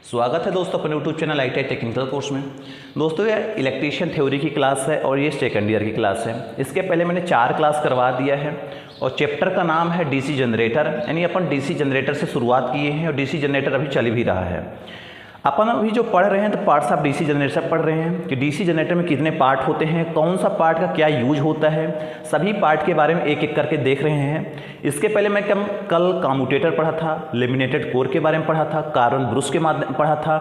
स्वागत है दोस्तों अपने YouTube channel ITI technical course में। दोस्तों ये इलेक्ट्रीशियन थ्योरी की क्लास है और ये सेकंड ईयर की क्लास है। इसके पहले मैंने 4 क्लास करवा दिया है और चैप्टर का नाम है डीसी जनरेटर, यानी अपन डीसी जनरेटर से शुरुआत किए हैं और डीसी जनरेटर अभी चल भी रहा है। अपन अभी जो पढ़ रहे हैं तो पार्ट्स ऑफ डीसी जनरेटर पढ़ रहे हैं कि डीसी जनरेटर में कितने पार्ट होते हैं, कौन सा पार्ट का क्या यूज होता है, सभी पार्ट के बारे में एक एक करके देख रहे हैं। इसके पहले मैं कल कम्यूटेटर पढ़ा था, लेमिनेटेड कोर के बारे में पढ़ा था, कार्बन ब्रश के माध्यम पढ़ा था।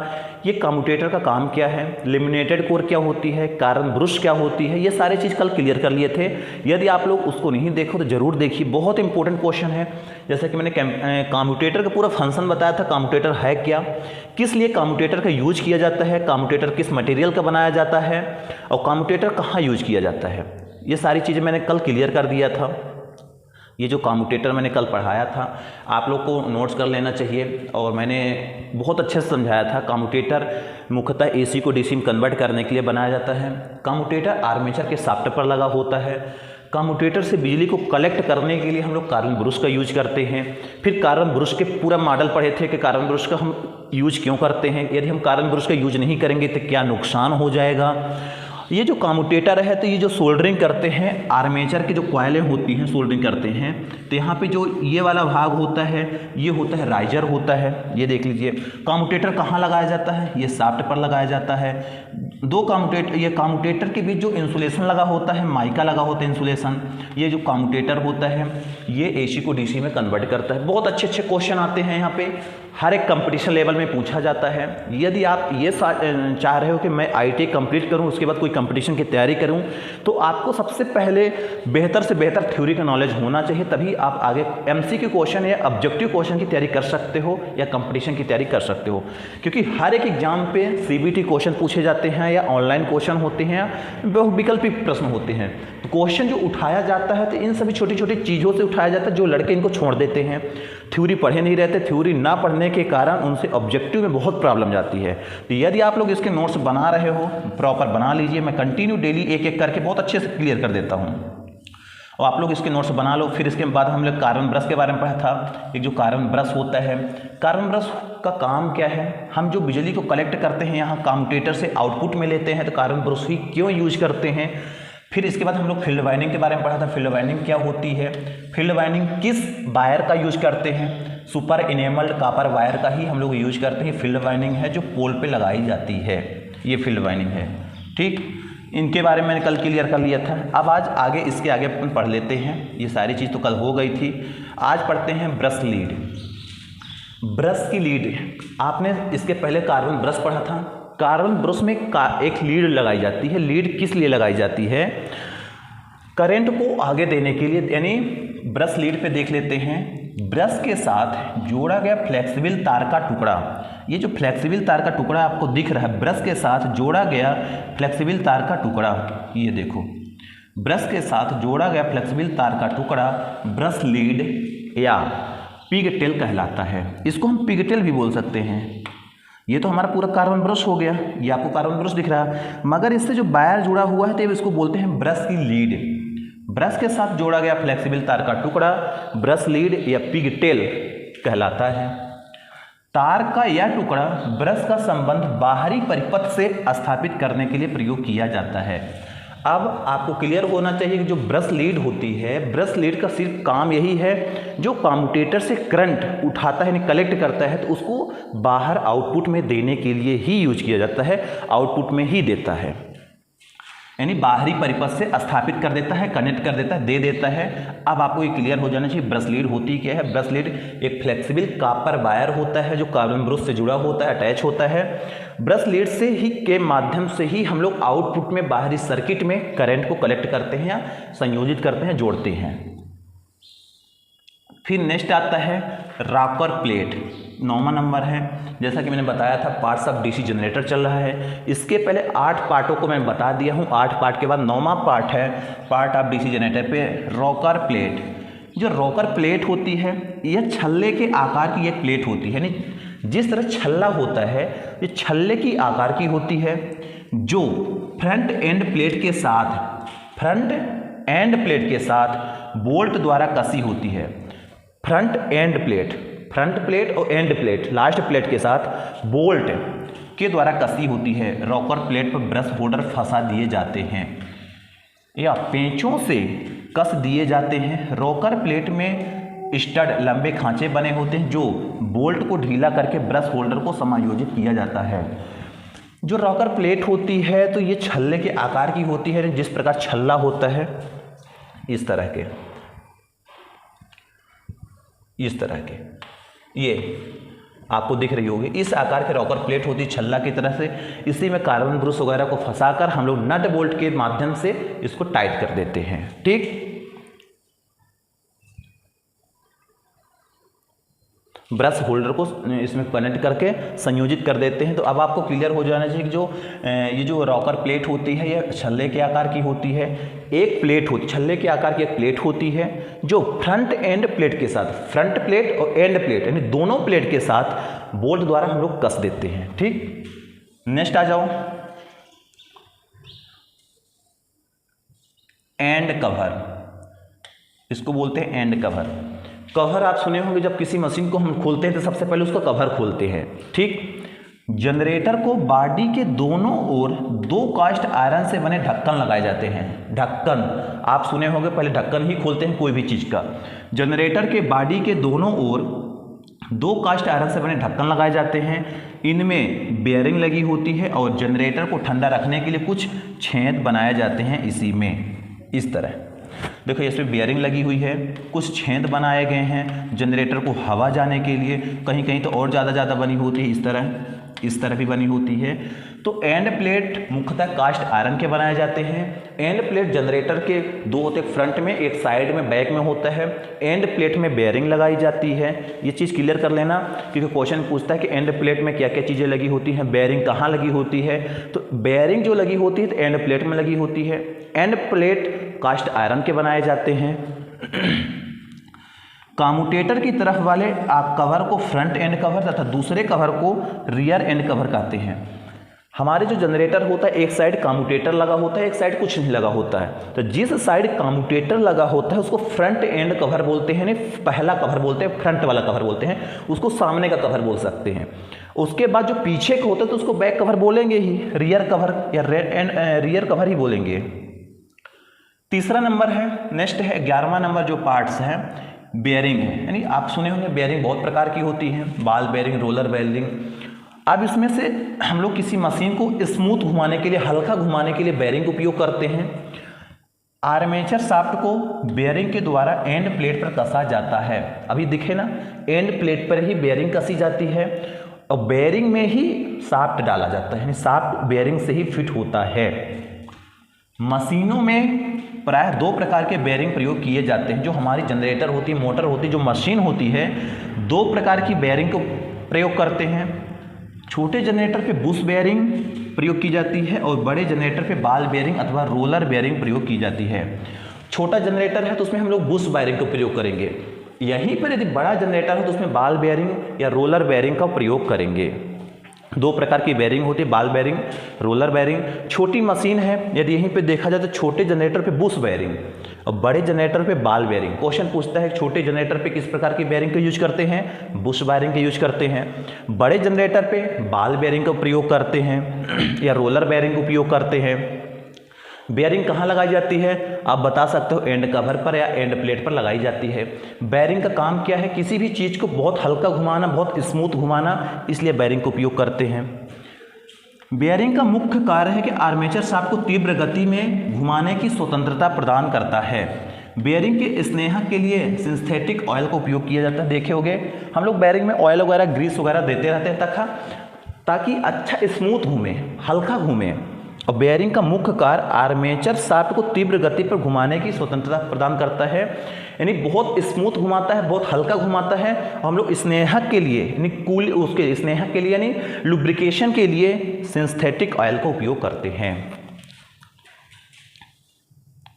ये कम्यूटेटर का काम क्या है, लेमिनेटेड कोर क्या होती है, कार्बन ब्रश क्या होती है, ये सारे चीज़ कल क्लियर कर लिए थे। यदि आप लोग उसको नहीं देखो तो ज़रूर देखिए, बहुत इंपॉर्टेंट क्वेश्चन है। जैसे कि मैंने कम्यूटेटर का पूरा फंक्शन बताया था, कम्यूटेटर है क्या, किस लिए कम्यूटेटर का यूज किया जाता है, कम्यूटेटर किस मटेरियल का बनाया जाता है और कम्यूटेटर कहाँ यूज किया जाता है, ये सारी चीज़ें मैंने कल क्लियर कर दिया था। ये जो कम्यूटेटर मैंने कल पढ़ाया था आप लोग को नोट्स कर लेना चाहिए और मैंने बहुत अच्छे से समझाया था। कम्यूटेटर मुख्यतः AC को DC में कन्वर्ट करने के लिए बनाया जाता है। कम्यूटेटर आर्मेचर के शाफ्ट पर लगा होता है। कम्यूटेटर से बिजली को कलेक्ट करने के लिए हम लोग कार्बन ब्रश का यूज करते हैं। फिर कार्बन ब्रश के पूरा मॉडल पढ़े थे कि कार्बन ब्रश का हम यूज क्यों करते हैं, यदि हम कार्बन ब्रश का यूज नहीं करेंगे तो क्या नुकसान हो जाएगा। ये जो कम्यूटेटर है तो ये जो सोल्डरिंग करते हैं, आर्मेचर की जो कॉइलें होती हैं सोल्डरिंग करते हैं, तो यहाँ पे जो ये वाला भाग होता है ये होता है राइजर होता है। ये देख लीजिए कम्यूटेटर कहाँ लगाया जाता है, ये शाफ्ट पर लगाया जाता है। दो कम्यूटेटर, ये कम्यूटेटर के बीच जो इंसुलेशन लगा होता है, माइका लगा होता है इंसुलेशन, ये जो कम्यूटेटर होता है ये AC को DC में कन्वर्ट करता है। बहुत अच्छे अच्छे क्वेश्चन आते हैं यहाँ पे, हर एक कंपटीशन लेवल में पूछा जाता है। यदि आप ये चाह रहे हो कि मैं ITI कंप्लीट करूं उसके बाद कोई कंपटीशन की तैयारी करूं तो आपको सबसे पहले बेहतर से बेहतर थ्योरी का नॉलेज होना चाहिए, तभी आप आगे MCQ क्वेश्चन या ऑब्जेक्टिव क्वेश्चन की तैयारी कर सकते हो या कंपटीशन की तैयारी कर सकते हो। क्योंकि हर एक एग्जाम पे CBT क्वेश्चन पूछे जाते हैं या ऑनलाइन क्वेश्चन होते हैं, बहुविकल्पी प्रश्न होते हैं। तो क्वेश्चन जो उठाया जाता है तो इन सभी छोटी छोटी चीज़ों से उठाया जाता है जो लड़के इनको छोड़ देते हैं, थ्योरी पढ़े नहीं रहते। थ्योरी ना पढ़ने के कारण उनसे ऑब्जेक्टिव में बहुत प्रॉब्लम जाती है। तो यदि आप लोग इसके नोट्स बना रहे हो प्रॉपर बना लीजिए, मैं कंटिन्यू डेली एक एक करके बहुत अच्छे से क्लियर कर देता हूँ और आप लोग इसके नोट्स बना लो। फिर इसके बाद हम लोग कार्बन ब्रश के बारे में पढ़ा था। एक जो कार्बन ब्रश होता है, कार्बन ब्रश का काम क्या है, हम जो बिजली को कलेक्ट करते हैं यहाँ कम्यूटेटर से आउटपुट में लेते हैं, तो कार्बन ब्रश ही क्यों यूज करते हैं। फिर इसके बाद हम लोग फील्ड वाइंडिंग के बारे में पढ़ा था, फील्ड वाइंडिंग क्या होती है, फील्ड वाइंडिंग किस वायर का यूज करते हैं, सुपर इनेमल्ड कॉपर वायर का ही हम लोग यूज करते हैं। फील्ड वाइंडिंग है जो पोल पे लगाई जाती है, ये फील्ड वाइंडिंग है। ठीक, इनके बारे में मैंने कल क्लियर कर लिया था। अब आज आगे इसके आगे अपन पढ़ लेते हैं। ये सारी चीज़ तो कल हो गई थी, आज पढ़ते हैं ब्रश लीड। ब्रश की लीड, आपने इसके पहले कार्बन ब्रश पढ़ा था। कार्बन ब्रश में एक लीड लगाई जाती है। लीड किस लिए लगाई जाती है, करंट को आगे देने के लिए, यानी ब्रश लीड पे देख लेते हैं। ब्रश के साथ जोड़ा गया फ्लेक्सिबल तार का टुकड़ा, ये जो फ्लेक्सिबल तार का टुकड़ा आपको दिख रहा है, ब्रश के साथ जोड़ा गया फ्लेक्सिबल तार का टुकड़ा, ये देखो ब्रश के साथ जोड़ा गया फ्लेक्सिबल तार का टुकड़ा ब्रश लीड या पिगटेल कहलाता है। इसको हम पिगटेल भी बोल सकते हैं। ये तो हमारा पूरा कार्बन ब्रश हो गया, ये आपको कार्बन ब्रश दिख रहा है, मगर इससे जो वायर जुड़ा हुआ है तो इसको बोलते हैं ब्रश की लीड। ब्रश के साथ जोड़ा गया फ्लेक्सिबल तार का टुकड़ा ब्रश लीड या पिगटेल कहलाता है। तार का यह टुकड़ा ब्रश का संबंध बाहरी परिपथ से स्थापित करने के लिए प्रयोग किया जाता है। अब आपको क्लियर होना चाहिए कि जो ब्रश लीड होती है, ब्रश लीड का सिर्फ काम यही है, जो कम्यूटेटर से करंट उठाता है यानी कलेक्ट करता है तो उसको बाहर आउटपुट में देने के लिए ही यूज किया जाता है, आउटपुट में ही देता है, यानी बाहरी परिपथ से स्थापित कर देता है, कनेक्ट कर देता है, दे देता है। अब आपको ये क्लियर हो जाना चाहिए ब्रश लीड होती क्या है। ब्रश लीड एक फ्लेक्सिबल कॉपर वायर होता है जो कार्बन ब्रश से जुड़ा होता है, अटैच होता है। ब्रश लीड से ही के माध्यम से ही हम लोग आउटपुट में बाहरी सर्किट में करंट को कलेक्ट करते हैं या संयोजित करते हैं, जोड़ते हैं। फिर नेक्स्ट आता है रॉकर प्लेट, 9वां नंबर है। जैसा कि मैंने बताया था पार्ट्स ऑफ डीसी जनरेटर चल रहा है, इसके पहले 8 पार्टों को मैं बता दिया हूँ। 8 पार्ट के बाद 9वां पार्ट है पार्ट ऑफ डीसी जनरेटर पे रॉकर प्लेट। जो रॉकर प्लेट होती है यह छल्ले के आकार की एक प्लेट होती है, यानी जिस तरह छल्ला होता है ये छल्ले की आकार की होती है, जो फ्रंट एंड प्लेट के साथ बोल्ट द्वारा कसी होती है। Front end plate front plate और एंड प्लेट, लास्ट प्लेट के साथ बोल्ट के द्वारा कसी होती है। रॉकर प्लेट पर ब्रश होल्डर फंसा दिए जाते हैं या पेंचों से कस दिए जाते हैं। रॉकर प्लेट में स्टड लंबे खांचे बने होते हैं जो बोल्ट को ढीला करके ब्रश होल्डर को समायोजित किया जाता है। जो रॉकर प्लेट होती है तो ये छल्ले के आकार की होती है, जिस प्रकार छल्ला होता है इस तरह के ये आपको दिख रही होगी, इस आकार के रॉकर प्लेट होती है छल्ला की तरह से। इसी में कार्बन ब्रश वगैरह को फंसाकर हम लोग नट बोल्ट के माध्यम से इसको टाइट कर देते हैं। ठीक, ब्रश होल्डर को इसमें कनेक्ट करके संयोजित कर देते हैं। तो अब आपको क्लियर हो जाना चाहिए कि ये जो रॉकर प्लेट होती है ये छल्ले के आकार की होती है। एक प्लेट होती, छल्ले के आकार की एक प्लेट होती है जो फ्रंट एंड प्लेट के साथ, फ्रंट प्लेट और एंड प्लेट यानी दोनों प्लेट के साथ बोल्ट द्वारा हम लोग कस देते हैं। ठीक, नेक्स्ट आ जाओ, एंड कवर, इसको बोलते हैं एंड कवर। कवर आप सुने होंगे, जब किसी मशीन को हम खोलते हैं तो सबसे पहले उसका कवर खोलते हैं। ठीक, जनरेटर को बॉडी के दोनों ओर 2 कास्ट आयरन से बने ढक्कन लगाए जाते हैं। ढक्कन आप सुने होंगे, पहले ढक्कन ही खोलते हैं कोई भी चीज़ का। जनरेटर के बॉडी के दोनों ओर 2 कास्ट आयरन से बने ढक्कन लगाए जाते हैं। इनमें बेयरिंग लगी होती है और जनरेटर को ठंडा रखने के लिए कुछ छेद बनाए जाते हैं। इसी में इस तरह देखो, इसमें बेयरिंग लगी हुई है, कुछ छेद बनाए गए हैं जनरेटर को हवा जाने के लिए। कहीं कहीं तो और ज़्यादा बनी होती है, इस तरह भी बनी होती है। तो एंड प्लेट मुख्यतः कास्ट आयरन के बनाए जाते हैं। एंड प्लेट जनरेटर के 2 होते, फ्रंट में एक साइड में बैक में होता है। एंड प्लेट में बेयरिंग लगाई जाती है। ये चीज़ क्लियर कर लेना क्योंकि क्वेश्चन पूछता है कि एंड प्लेट में क्या क्या चीज़ें लगी होती हैं, बेयरिंग कहाँ लगी होती है। तो बेयरिंग जो लगी होती है तो एंड प्लेट में लगी होती है। एंड प्लेट कास्ट आयरन के बनाए जाते हैं। कम्यूटेटर की तरफ वाले कवर को फ्रंट एंड कवर तथा दूसरे कवर को रियर एंड कवर कहते हैं। हमारे जो जनरेटर होता है एक साइड कम्यूटेटर लगा होता है, एक साइड कुछ नहीं लगा होता है। तो जिस साइड कम्यूटेटर लगा होता है उसको फ्रंट एंड कवर बोलते हैं, पहला कवर बोलते हैं, फ्रंट वाला कवर बोलते हैं, उसको सामने का कवर बोल सकते हैं। उसके बाद जो पीछे का होता है तो उसको बैक कवर बोलेंगे ही, रियर कवर या रियर कवर ही बोलेंगे। तीसरा नंबर है, नेक्स्ट है 11वां नंबर जो पार्ट्स हैं, बेयरिंग है। यानी आप सुने होंगे बेयरिंग बहुत प्रकार की होती है, बॉल बेयरिंग, रोलर बेयरिंग। अब इसमें से हम लोग किसी मशीन को स्मूथ घुमाने के लिए, हल्का घुमाने के लिए बेयरिंग का उपयोग करते हैं। आर्मेचर शाफ्ट को बेयरिंग के द्वारा एंड प्लेट पर कसा जाता है। अभी दिखे ना, एंड प्लेट पर ही बेयरिंग कसी जाती है और बेयरिंग में ही शाफ्ट डाला जाता है, यानी शाफ्ट बेयरिंग से ही फिट होता है। मशीनों में प्रायः 2 प्रकार के बेयरिंग प्रयोग किए जाते हैं। जो हमारी जनरेटर होती है, मोटर होती है, जो मशीन होती है, 2 प्रकार की बेयरिंग को प्रयोग करते हैं। छोटे जनरेटर पे बुश बेयरिंग प्रयोग की जाती है और बड़े जनरेटर पे बॉल बेयरिंग अथवा रोलर बेयरिंग प्रयोग की जाती है। छोटा जनरेटर है तो उसमें हम लोग बुश बेयरिंग का प्रयोग करेंगे। यहीं पर यदि बड़ा जनरेटर है तो उसमें बॉल बेयरिंग या रोलर बेयरिंग का प्रयोग करेंगे। 2 प्रकार की बेयरिंग होती है, बॉल बेयरिंग, रोलर बेयरिंग। छोटी मशीन है, यदि यहीं पे देखा जाए तो छोटे जनरेटर पे बुश बेयरिंग और बड़े जनरेटर पे बॉल बेयरिंग। क्वेश्चन पूछता है छोटे जनरेटर पे किस प्रकार की बेयरिंग का यूज करते हैं, बुश बेयरिंग का यूज करते हैं। बड़े जनरेटर पे बॉल बेयरिंग का प्रयोग करते हैं या रोलर बेयरिंग का उपयोग करते हैं। बेयरिंग कहाँ लगाई जाती है, आप बता सकते हो, एंड कवर पर या एंड प्लेट पर लगाई जाती है। बेयरिंग का काम क्या है, किसी भी चीज़ को बहुत हल्का घुमाना, बहुत स्मूथ घुमाना, इसलिए बेयरिंग का उपयोग करते हैं। बेयरिंग का मुख्य कार्य है कि आर्मेचर शाफ्ट को तीव्र गति में घुमाने की स्वतंत्रता प्रदान करता है। बेयरिंग के स्नेहक के लिए सिंथेटिक ऑयल का उपयोग किया जाता है। देखे होंगे हम लोग बेयरिंग में ऑयल वगैरह, ग्रीस वगैरह देते रहते हैं ताकि अच्छा स्मूथ घूमे, हल्का घूमे। और बेयरिंग का मुख्य कार्य आर्मेचर शाफ्ट को तीव्र गति पर घुमाने की स्वतंत्रता प्रदान करता है, यानी बहुत स्मूथ घुमाता है, बहुत हल्का घुमाता है। और हम लोग स्नेहक के लिए, यानी कूल, उसके स्नेहक के लिए यानी लुब्रिकेशन के लिए सिंथेटिक ऑयल का उपयोग करते हैं।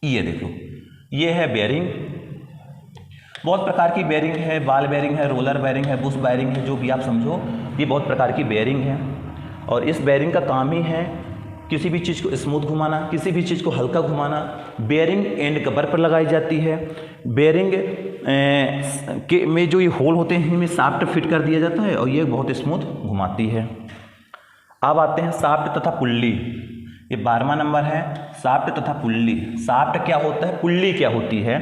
ये देखो, ये है बेयरिंग। बहुत प्रकार की बेयरिंग है, बॉल बेयरिंग है, रोलर बेयरिंग है, बुश बेयरिंग है, जो भी आप समझो, ये बहुत प्रकार की बेयरिंग है। और इस बेयरिंग का काम ही है किसी भी चीज़ को स्मूथ घुमाना, किसी भी चीज़ को हल्का घुमाना। बेयरिंग एंड कवर पर लगाई जाती है। बेयरिंग में जो ये होल होते हैं इनमें शाफ्ट फिट कर दिया जाता है और ये बहुत स्मूथ घुमाती है। अब आते हैं शाफ्ट तथा पुल्ली। ये 12वां नंबर है, शाफ्ट तथा पुल्ली। शाफ्ट क्या होता है, पुल्ली क्या होती है?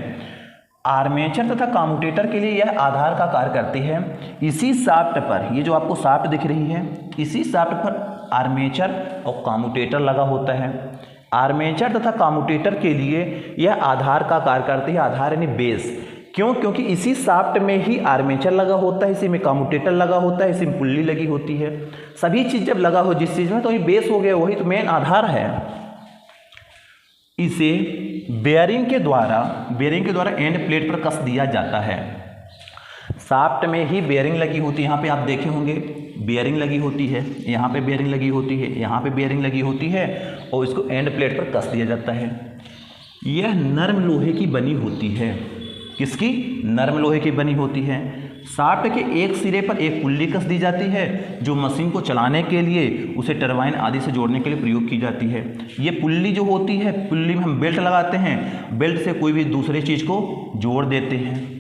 आर्मेचर तथा कम्यूटेटर के लिए यह आधार का कार्य करती है। इसी शाफ्ट पर, ये जो आपको शाफ्ट दिख रही है, इसी शाफ्ट पर आर्मेचर और कम्यूटेटर लगा होता है। आर्मेचर तथा कम्यूटेटर के लिए यह आधार का कार्य करती है। आधार यानी बेस। क्यों? क्योंकि इसी शाफ्ट में ही आर्मेचर लगा होता है, इसी में कम्यूटेटर लगा होता है, इसी में पुल्ली लगी होती है। सभी चीज़ जब लगा हो जिस चीज़ में, तो ये बेस हो गया, वही तो मेन आधार है। इसे बेयरिंग के द्वारा एंड प्लेट पर कस दिया जाता है। शाफ्ट में ही बेयरिंग लगी होती है। यहाँ पे आप देखे होंगे बेयरिंग लगी होती है, यहाँ पे बेयरिंग लगी होती है, यहाँ पे बेयरिंग लगी होती है और इसको एंड प्लेट पर कस दिया जाता है। यह नरम लोहे की बनी होती है। किसकी? नरम लोहे की बनी होती है। शाफ्ट के एक सिरे पर एक पुल्ली कस दी जाती है जो मशीन को चलाने के लिए, उसे टरबाइन आदि से जोड़ने के लिए प्रयोग की जाती है। ये पुल्ली जो होती है, पुल्ली में हम बेल्ट लगाते हैं, बेल्ट से कोई भी दूसरी चीज़ को जोड़ देते हैं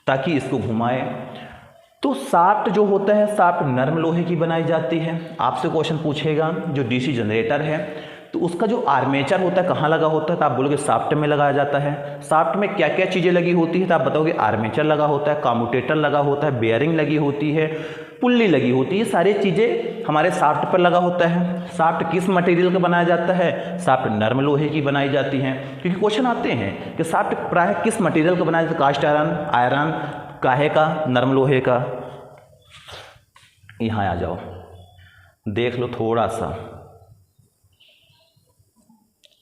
ताकि इसको घुमाए। तो शाफ्ट जो होता है, शाफ्ट नरम लोहे की बनाई जाती है। आपसे क्वेश्चन पूछेगा जो डीसी जनरेटर है तो उसका जो आर्मेचर होता है कहाँ लगा होता है, तो आप बोलोगे शाफ्ट में लगाया जाता है। शाफ्ट में क्या क्या चीज़ें लगी होती है, तो आप बताओगे आर्मेचर लगा होता है, कम्यूटेटर लगा होता है, बेयरिंग लगी होती है, पुल्ली लगी होती है। सारी चीज़ें हमारे शाफ्ट पर लगा होता है। शाफ्ट किस मटेरियल का बनाया जाता है? शाफ्ट नरम लोहे की बनाई जाती है। क्योंकि क्वेश्चन आते हैं कि शाफ्ट प्राय किस मटेरियल का बनाया जाता है? कास्ट आयरन, काहे का, नरम लोहे का। यहाँ आ जाओ, देख लो थोड़ा सा।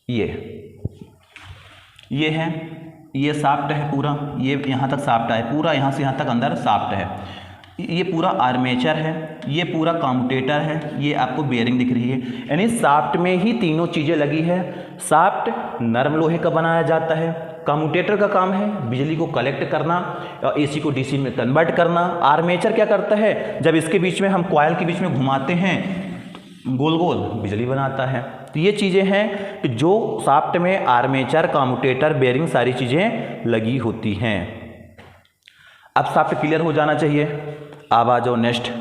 ये है, ये शाफ्ट है पूरा, ये यहाँ तक शाफ्ट है पूरा, यहाँ से यहाँ तक अंदर शाफ्ट है। ये पूरा आर्मेचर है, ये पूरा कम्यूटेटर है, ये आपको बेयरिंग दिख रही है। यानी शाफ्ट में ही तीनों चीज़ें लगी है। शाफ्ट नरम लोहे का बनाया जाता है। कम्यूटेटर का काम है बिजली को कलेक्ट करना और एसी को डीसी में कन्वर्ट करना। आर्मेचर क्या करता है? जब इसके बीच में हम कॉइल के बीच में घुमाते हैं गोल गोल, बिजली बनाता है। तो ये चीज़ें हैं कि जो शाफ्ट में आर्मेचर, कम्यूटेटर, बेयरिंग सारी चीज़ें लगी होती हैं। अब शाफ्ट क्लियर हो जाना चाहिए। अब आ जाओ नेक्स्ट,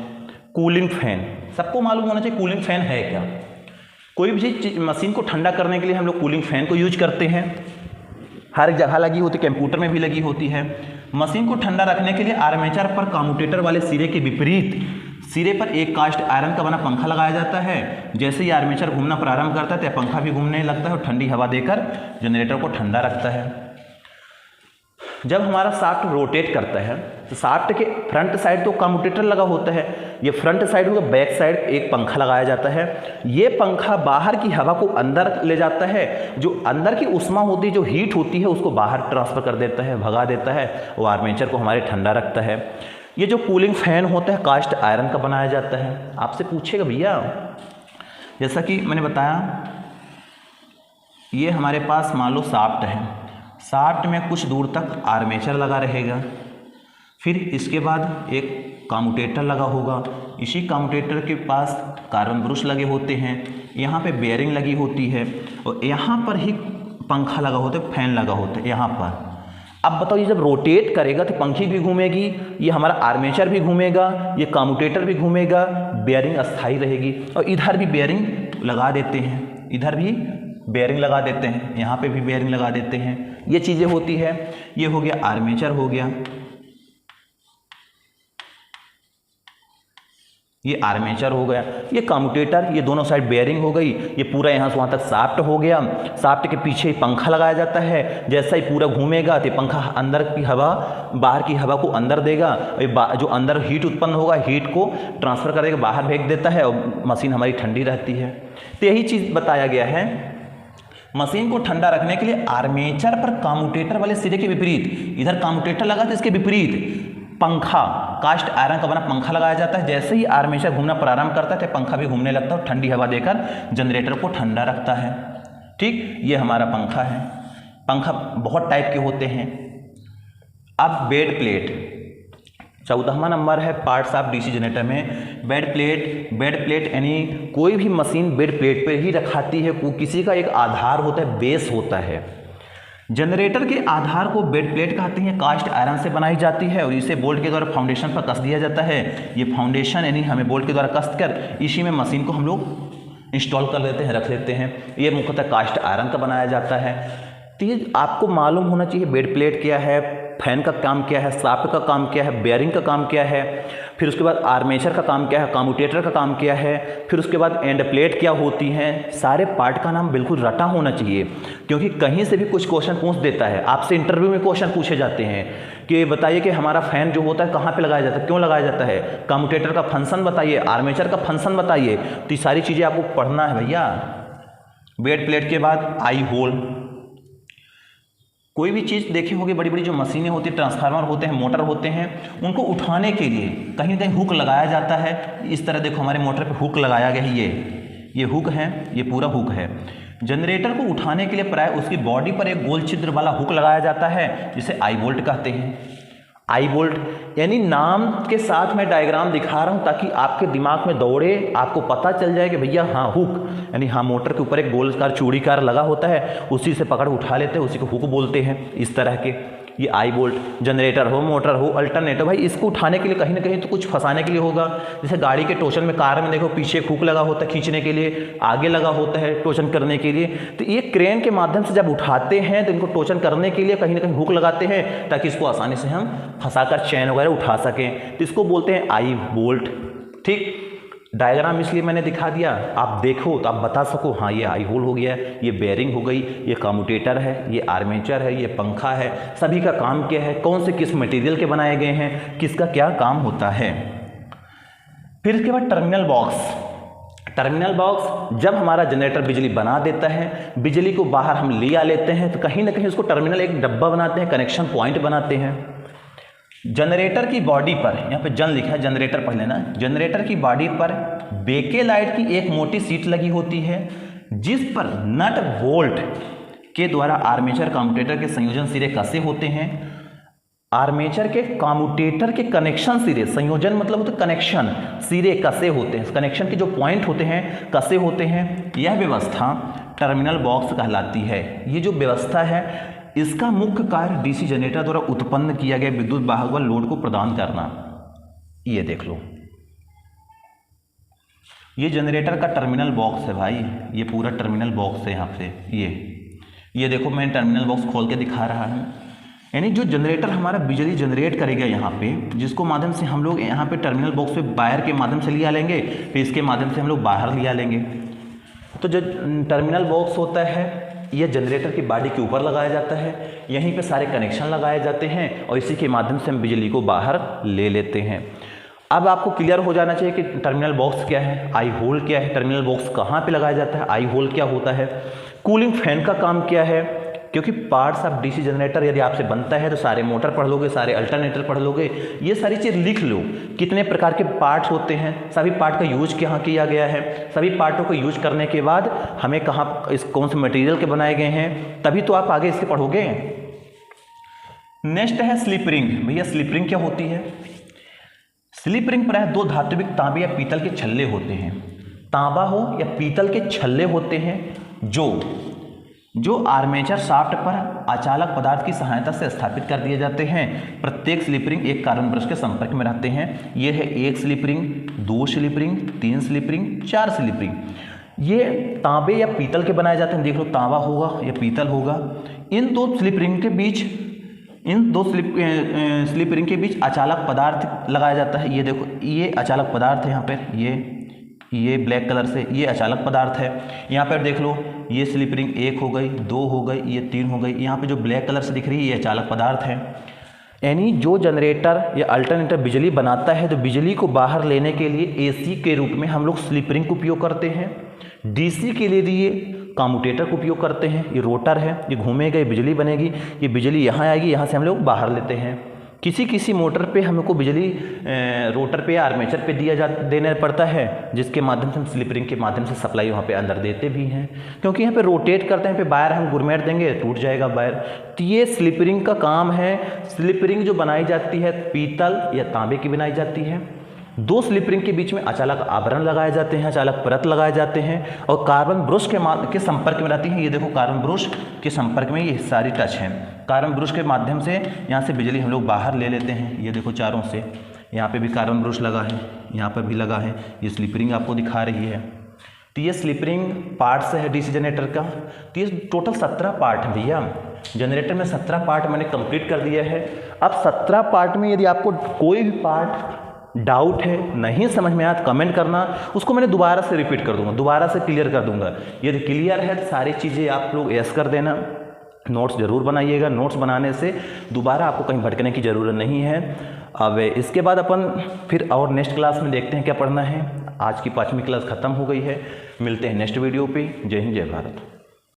कूलिंग फैन। सबको मालूम होना चाहिए कूलिंग फैन है क्या। कोई भी मशीन को ठंडा करने के लिए हम लोग कूलिंग फैन को यूज करते हैं। हर जगह लगी होती है, कंप्यूटर में भी लगी होती है। मशीन को ठंडा रखने के लिए आर्मेचर पर कम्यूटेटर वाले सिरे के विपरीत सिरे पर एक कास्ट आयरन का बना पंखा लगाया जाता है। जैसे ही आर्मेचर घूमना प्रारंभ करता है तो पंखा भी घूमने लगता है और ठंडी हवा देकर जनरेटर को ठंडा रखता है। जब हमारा शाफ्ट रोटेट करता है तो शाफ्ट के फ्रंट साइड तो कम्यूटेटर लगा होता है, ये फ्रंट साइड होगा, बैक साइड एक पंखा लगाया जाता है। ये पंखा बाहर की हवा को अंदर ले जाता है, जो अंदर की उष्मा होती है, जो हीट होती है, उसको बाहर ट्रांसफर कर देता है, भगा देता है, वो आर्मेचर को हमारे ठंडा रखता है। ये जो कूलिंग फैन होता है कास्ट आयरन का बनाया जाता है। आपसे पूछेगा भैया, जैसा कि मैंने बताया, ये हमारे पास मान लो शाफ्ट है, शाफ्ट में कुछ दूर तक आर्मेचर लगा रहेगा, फिर इसके बाद एक कम्यूटेटर लगा होगा, इसी कम्यूटेटर के पास कार्बन ब्रश लगे होते हैं, यहाँ पे बेयरिंग लगी होती है और यहाँ पर ही पंखा लगा होता है, फैन लगा होता है यहाँ पर। अब बताओ, ये जब रोटेट करेगा तो पंखी भी घूमेगी, ये हमारा आर्मेचर भी घूमेगा, ये कम्यूटेटर भी घूमेगा, बेयरिंग अस्थाई रहेगी। और इधर भी बेयरिंग लगा देते हैं, इधर भी बेयरिंग लगा देते हैं, यहाँ पे भी बेयरिंग लगा देते हैं। ये चीज़ें होती है। ये हो गया आर्मेचर हो गया, ये आर्मेचर हो गया, ये कम्यूटेटर, ये दोनों साइड बेयरिंग हो गई, ये पूरा यहाँ से वहाँ तक शाफ्ट हो गया। शाफ्ट के पीछे पंखा लगाया जाता है, जैसा ही पूरा घूमेगा तो पंखा अंदर की हवा, बाहर की हवा को अंदर देगा, जो अंदर हीट उत्पन्न होगा हीट को ट्रांसफ़र करेगा, बाहर फेंक देता है और मशीन हमारी ठंडी रहती है। तो यही चीज़ बताया गया है। मशीन को ठंडा रखने के लिए आर्मेचर पर कम्यूटेटर वाले सिरे के विपरीत, इधर कम्यूटेटर लगा तो इसके विपरीत पंखा, कास्ट आयरन का बना पंखा लगाया जाता है। जैसे ही आर्मेचर घूमना प्रारंभ करता है तो पंखा भी घूमने लगता है और ठंडी हवा देकर जनरेटर को ठंडा रखता है। ठीक, ये हमारा पंखा है। पंखा बहुत टाइप के होते हैं। अब बेड प्लेट, 14वां नंबर है पार्ट्स ऑफ डीसी जनरेटर में। बेड प्लेट यानी कोई भी मशीन बेड प्लेट पर ही रखाती है। किसी का एक आधार होता है, बेस होता है। जनरेटर के आधार को बेड प्लेट कहते हैं, कास्ट आयरन से बनाई जाती है और इसे बोल्ट के द्वारा फाउंडेशन पर कस दिया जाता है। ये फाउंडेशन यानी हमें बोल्ट के द्वारा कस कर इसी में मशीन को हम लोग इंस्टॉल कर लेते हैं, रख लेते हैं। ये मुख्यतः कास्ट आयरन का बनाया जाता है। तो ये आपको मालूम होना चाहिए बेड प्लेट क्या है, फैन का काम क्या है, शाफ्ट का काम क्या है, बेयरिंग का काम क्या है, फिर उसके बाद आर्मेचर का काम क्या है, कम्यूटेटर का काम क्या है, फिर उसके बाद एंड प्लेट क्या होती हैं। सारे पार्ट का नाम बिल्कुल रटा होना चाहिए, क्योंकि कहीं से भी कुछ क्वेश्चन पूछ देता है। आपसे इंटरव्यू में क्वेश्चन पूछे जाते हैं कि बताइए कि हमारा फैन जो होता है कहाँ पे लगाया जाता है, क्यों लगाया जाता है, कम्यूटेटर का फंक्शन बताइए, आर्मेचर का फंक्शन बताइए। तो ये सारी चीज़ें आपको पढ़ना है भैया। बेड प्लेट के बाद आई होल। कोई भी चीज़ देखी होगी, बड़ी बड़ी जो मशीनें होती हैं, ट्रांसफार्मर होते हैं, मोटर होते हैं, उनको उठाने के लिए कहीं ना कहीं हुक लगाया जाता है। इस तरह देखो हमारे मोटर पे हुक लगाया गया है, ये हुक है, ये पूरा हुक है। जनरेटर को उठाने के लिए प्राय उसकी बॉडी पर एक गोल छिद्र वाला हुक लगाया जाता है, जिसे आई बोल्ट कहते हैं। आई बोल्ट यानी नाम के साथ मैं डायग्राम दिखा रहा हूं ताकि आपके दिमाग में दौड़े, आपको पता चल जाए कि भैया हाँ हुक यानी हाँ मोटर के ऊपर एक गोलकार चूड़ीकार लगा होता है, उसी से पकड़ उठा लेते हैं, उसी को हुक बोलते हैं। इस तरह के ये आई बोल्ट, जनरेटर हो, मोटर हो, अल्टरनेटर, भाई इसको उठाने के लिए कहीं ना कहीं तो कुछ फंसाने के लिए होगा। जैसे गाड़ी के टोचन में, कार में देखो पीछे हुक लगा होता है खींचने के लिए, आगे लगा होता है टोचन करने के लिए। तो ये क्रेन के माध्यम से जब उठाते हैं तो इनको टोचन करने के लिए कहीं ना कहीं हुक लगाते हैं, ताकि इसको आसानी से हम फंसाकर चैन वगैरह उठा सकें। तो इसको बोलते हैं आई बोल्ट। ठीक, डायग्राम इसलिए मैंने दिखा दिया, आप देखो तो आप बता सको हाँ ये आई होल हो गया, ये बेयरिंग हो गई, ये कम्यूटेटर है, ये आर्मेचर है, ये पंखा है। सभी का काम क्या है, कौन से किस मटेरियल के बनाए गए हैं, किसका क्या काम होता है। फिर इसके बाद टर्मिनल बॉक्स। टर्मिनल बॉक्स जब हमारा जनरेटर बिजली बना देता है, बिजली को बाहर हम ले आ लेते हैं, तो कहीं ना कहीं उसको टर्मिनल एक डब्बा बनाते हैं, कनेक्शन पॉइंट बनाते हैं। जनरेटर की बॉडी पर, यहाँ पे जन लिखा है, जनरेटर पढ़ लेना। जनरेटर की बॉडी पर बेकेलाइट की एक मोटी सीट लगी होती है, जिस पर नट बोल्ट के द्वारा आर्मेचर कम्यूटेटर के संयोजन सिरे कसे होते हैं। आर्मेचर के कम्यूटेटर के कनेक्शन सिरे, संयोजन मतलब होता है कनेक्शन, सिरे कसे होते हैं, कनेक्शन के जो पॉइंट होते हैं कसे होते हैं। यह व्यवस्था टर्मिनल बॉक्स कहलाती है। ये जो व्यवस्था है इसका मुख्य कार्य डीसी जनरेटर द्वारा उत्पन्न किया गया विद्युत वाहक व लोड को प्रदान करना। ये देख लो, ये जनरेटर का टर्मिनल बॉक्स है भाई, ये पूरा टर्मिनल बॉक्स है। यहाँ पे ये देखो मैं टर्मिनल बॉक्स खोल के दिखा रहा हूँ। यानी जो जनरेटर हमारा बिजली जनरेट करेगा यहाँ पे, जिसको माध्यम से हम लोग यहाँ पे टर्मिनल बॉक्स पे वायर के माध्यम से लिया लेंगे, फिर इसके माध्यम से हम लोग बाहर लिया लेंगे। तो जो टर्मिनल बॉक्स होता है यह जनरेटर की बॉडी के ऊपर लगाया जाता है, यहीं पे सारे कनेक्शन लगाए जाते हैं और इसी के माध्यम से हम बिजली को बाहर ले लेते हैं। अब आपको क्लियर हो जाना चाहिए कि टर्मिनल बॉक्स क्या है, आई होल क्या है, टर्मिनल बॉक्स कहाँ पे लगाया जाता है, आई होल क्या होता है, कूलिंग फैन का काम क्या है। क्योंकि पार्ट्स ऑफ डीसी जनरेटर यदि आपसे बनता है तो सारे मोटर पढ़ लोगे, सारे अल्टरनेटर पढ़ लोगे, ये सारी चीज़ लिख लो। कितने प्रकार के पार्ट्स होते हैं, सभी पार्ट का यूज कहाँ किया गया है, सभी पार्टों को यूज करने के बाद हमें कहाँ इस कौन से मटेरियल के बनाए गए हैं, तभी तो आप आगे इसके पढ़ोगे। नेक्स्ट है स्लिप रिंग। भैया स्लिप रिंग क्या होती है? स्लिप रिंग प्रायः दो धात्विक तांबे या पीतल के छल्ले होते हैं, तांबा हो या पीतल के छल्ले होते हैं, जो आर्मेचर शाफ्ट पर अचालक पदार्थ की सहायता से स्थापित कर दिए जाते हैं। प्रत्येक स्लिप रिंग एक कार्बन ब्रश के संपर्क में रहते हैं। ये है एक स्लिप रिंग, दो स्लिप रिंग, तीन स्लिप रिंग, चार स्लिप रिंग। ये तांबे या पीतल के बनाए जाते हैं। देख लो तांबा होगा या पीतल होगा। इन दो स्लिप रिंग के बीच अचालक पदार्थ लगाया जाता है। ये देखो ये अचालक पदार्थ है, यहाँ पर ये ब्लैक कलर से ये अचालक पदार्थ है। यहाँ पर देख लो ये स्लिप रिंग एक हो गई, दो हो गई, ये तीन हो गई। यहाँ पे जो ब्लैक कलर से दिख रही है ये अचालक पदार्थ है। यानी जो जनरेटर या अल्टरनेटर बिजली बनाता है तो बिजली को बाहर लेने के लिए एसी के रूप में हम लोग स्लिप रिंग का उपयोग करते हैं। डीसी के लिए ये कम्यूटेटर का उपयोग करते हैं। ये रोटर है, ये घूमेगा, ये बिजली बनेगी, ये बिजली यहाँ आएगी, यहाँ से हम लोग बाहर लेते हैं। किसी मोटर पे हमको बिजली रोटर पे या आर्मेचर पे देना पड़ता है, जिसके माध्यम से हम स्लिप रिंग के माध्यम से सप्लाई वहाँ पे अंदर देते भी हैं। क्योंकि यहाँ पे रोटेट करते हैं, पे वायर हम गुरमेट देंगे टूट जाएगा वायर। तो ये स्लिप रिंग का काम है। स्लिप रिंग जो बनाई जाती है पीतल या तांबे की बनाई जाती है। दो स्लिप रिंग के बीच में अचालक आवरण लगाए जाते हैं, अचालक परत लगाए जाते हैं और कार्बन ब्रश के संपर्क में रहती हैं। ये देखो कार्बन ब्रश के संपर्क में ये सारी टच हैं। कार्बन ब्रश के माध्यम से यहाँ से बिजली हम लोग बाहर ले लेते हैं। ये देखो चारों से, यहाँ पे भी कार्बन ब्रश लगा है, यहाँ पर भी लगा है। ये स्लिप रिंग आपको दिखा रही है। तो ये स्लिप रिंग पार्ट्स है डीसी जनरेटर का। तो ये टोटल 17 पार्ट है भैया। जनरेटर में 17 पार्ट मैंने कंप्लीट कर दिया है। अब 17 पार्ट में यदि आपको कोई भी पार्ट डाउट है, नहीं समझ में आया तो कमेंट करना, उसको मैंने दोबारा से रिपीट कर दूंगा, दोबारा से क्लियर कर दूंगा। यदि क्लियर है तो सारी चीज़ें आप लोग यस कर देना। नोट्स ज़रूर बनाइएगा। नोट्स बनाने से दोबारा आपको कहीं भटकने की ज़रूरत नहीं है। अब इसके बाद अपन फिर और नेक्स्ट क्लास में देखते हैं क्या पढ़ना है। आज की 5वीं क्लास ख़त्म हो गई है। मिलते हैं नेक्स्ट वीडियो पे। जय हिंद, जय भारत।